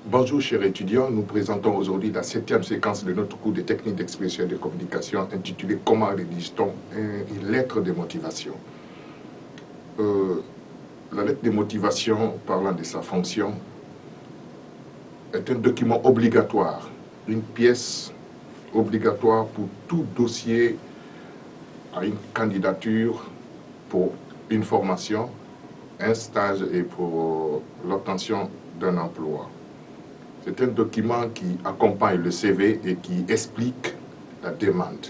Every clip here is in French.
Bonjour chers étudiants, nous présentons aujourd'hui la 7e séquence de notre cours de technique d'expression et de communication intitulé « Comment rédige-t-on une lettre de motivation ?» La lettre de motivation, parlant de sa fonction, est un document obligatoire, une pièce obligatoire pour tout dossier à une candidature pour une formation, un stage et pour l'obtention d'un emploi. C'est un document qui accompagne le CV et qui explique la demande.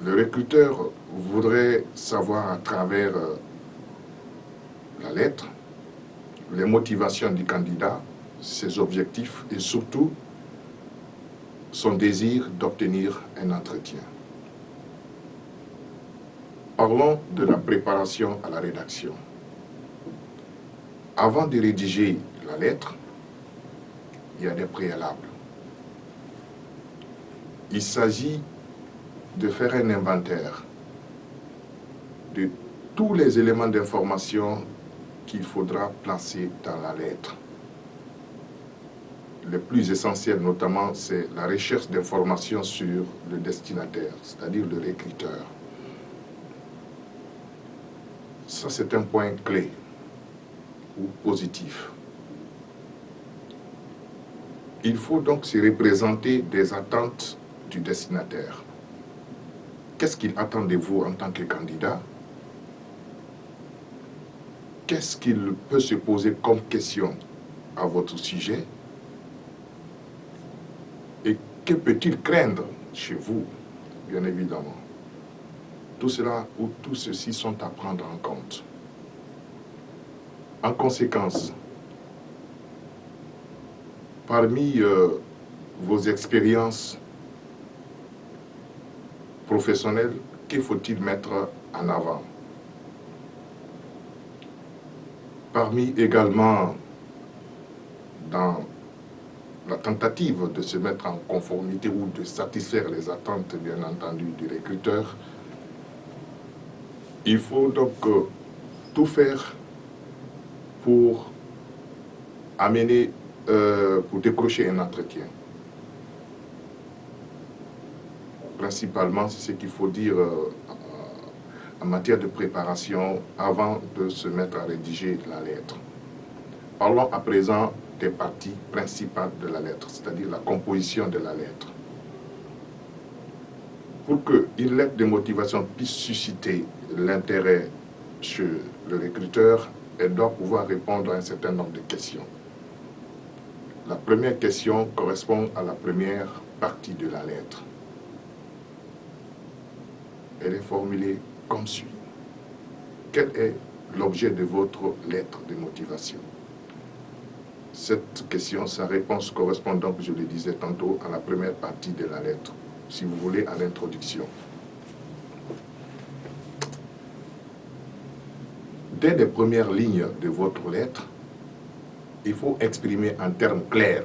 Le recruteur voudrait savoir à travers la lettre les motivations du candidat, ses objectifs et surtout son désir d'obtenir un entretien. Parlons de la préparation à la rédaction. Avant de rédiger la lettre, il y a des préalables. Il s'agit de faire un inventaire de tous les éléments d'information qu'il faudra placer dans la lettre. Le plus essentiel notamment, c'est la recherche d'informations sur le destinataire, c'est-à-dire le recruteur. Ça, c'est un point clé ou positif. Il faut donc se représenter des attentes du destinataire. Qu'est-ce qu'il attend de vous en tant que candidat? Qu'est-ce qu'il peut se poser comme question à votre sujet? Et que peut-il craindre chez vous, bien évidemment? Tout cela ou tout ceci sont à prendre en compte. En conséquence, parmi vos expériences professionnelles, que faut-il mettre en avant? Parmi également, dans la tentative de se mettre en conformité ou de satisfaire les attentes, bien entendu, du recruteur, il faut donc tout faire pour amener, pour décrocher un entretien. Principalement, c'est ce qu'il faut dire en matière de préparation avant de se mettre à rédiger la lettre. Parlons à présent des parties principales de la lettre, c'est-à-dire la composition de la lettre. Pour qu'une lettre de motivation puisse susciter l'intérêt chez le recruteur, elle doit pouvoir répondre à un certain nombre de questions. La première question correspond à la première partie de la lettre. Elle est formulée comme suit. Quel est l'objet de votre lettre de motivation? Cette question, sa réponse correspond donc, je le disais tantôt, à la première partie de la lettre, si vous voulez, à l'introduction. Dès les premières lignes de votre lettre, il faut exprimer en termes clairs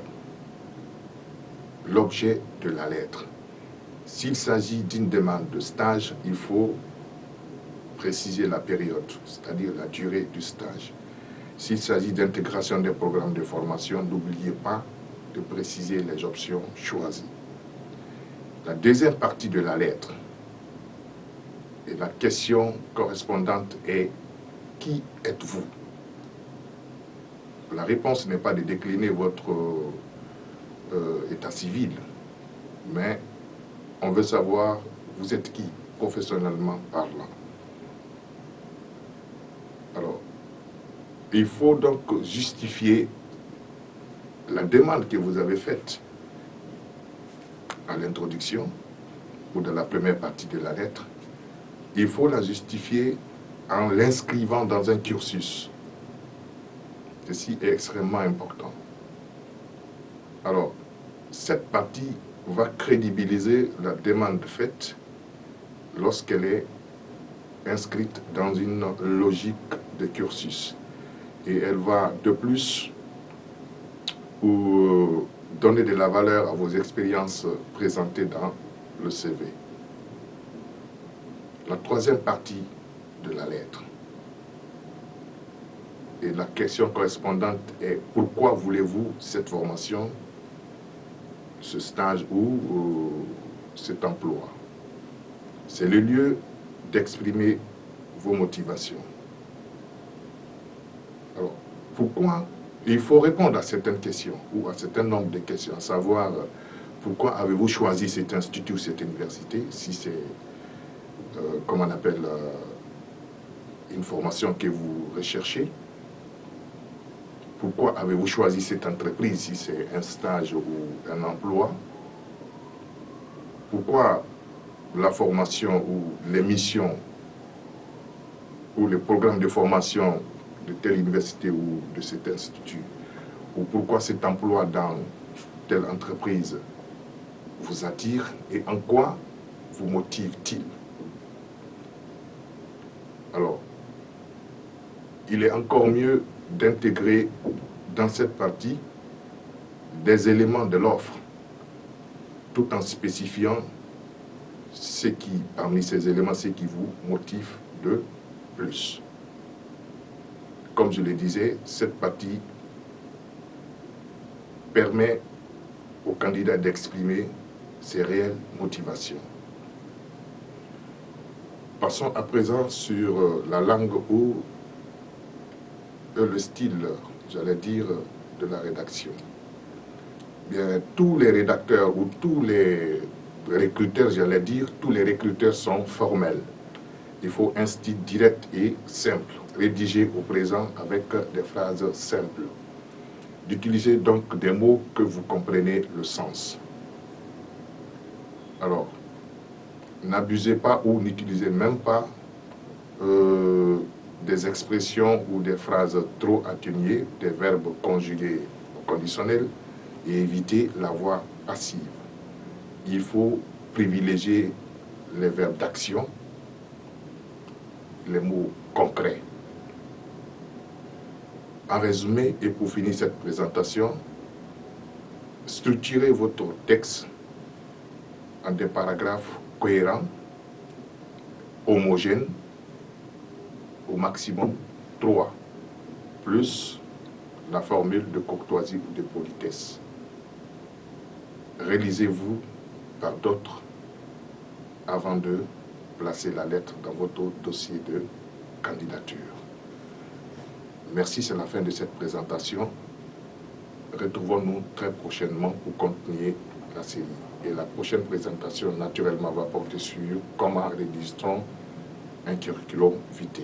l'objet de la lettre. S'il s'agit d'une demande de stage, il faut préciser la période, c'est-à-dire la durée du stage. S'il s'agit d'intégration des programmes de formation, n'oubliez pas de préciser les options choisies. La deuxième partie de la lettre et la question correspondante est « Qui êtes-vous » La réponse n'est pas de décliner votre état civil, mais on veut savoir vous êtes qui, professionnellement parlant. Alors, il faut donc justifier la demande que vous avez faite à l'introduction ou dans la première partie de la lettre. Il faut la justifier en l'inscrivant dans un cursus. Ceci est extrêmement important. Alors, cette partie va crédibiliser la demande faite lorsqu'elle est inscrite dans une logique de cursus. Et elle va de plus donner de la valeur à vos expériences présentées dans le CV. La troisième partie de la lettre Et la question correspondante est pourquoi voulez-vous cette formation, ce stage ou cet emploi? C'est le lieu d'exprimer vos motivations. Alors, pourquoi? Il faut répondre à certaines questions ou à un certain nombre de questions, à savoir pourquoi avez-vous choisi cet institut ou cette université, si c'est, comme on appelle, une formation que vous recherchez. Pourquoi avez-vous choisi cette entreprise, si c'est un stage ou un emploi? Pourquoi la formation ou les missions ou les programmes de formation de telle université ou de cet institut? Ou pourquoi cet emploi dans telle entreprise vous attire et en quoi vous motive-t-il? Alors, il est encore mieux d'intégrer dans cette partie des éléments de l'offre, tout en spécifiant ce qui, parmi ces éléments, ce qui vous motive de plus. Comme je le disais, cette partie permet au candidat d'exprimer ses réelles motivations. Passons à présent sur la langue ou le style, j'allais dire, de la rédaction. Bien, tous les rédacteurs ou tous les recruteurs, j'allais dire, tous les recruteurs sont formels. Il faut un style direct et simple, rédigé au présent avec des phrases simples. D'utiliser donc des mots que vous comprenez le sens. Alors, n'abusez pas ou n'utilisez même pas des expressions ou des phrases trop atténuées, des verbes conjugués au conditionnel, et évitez la voix passive. Il faut privilégier les verbes d'action, les mots concrets. En résumé, et pour finir cette présentation, structurez votre texte en des paragraphes cohérents, homogènes, au maximum 3, plus la formule de courtoisie ou de politesse. Réalisez-vous par d'autres avant de placer la lettre dans votre dossier de candidature. Merci, c'est la fin de cette présentation. Retrouvons-nous très prochainement pour continuer la série. Et la prochaine présentation, naturellement, va porter sur comment enregistrons un curriculum vitae.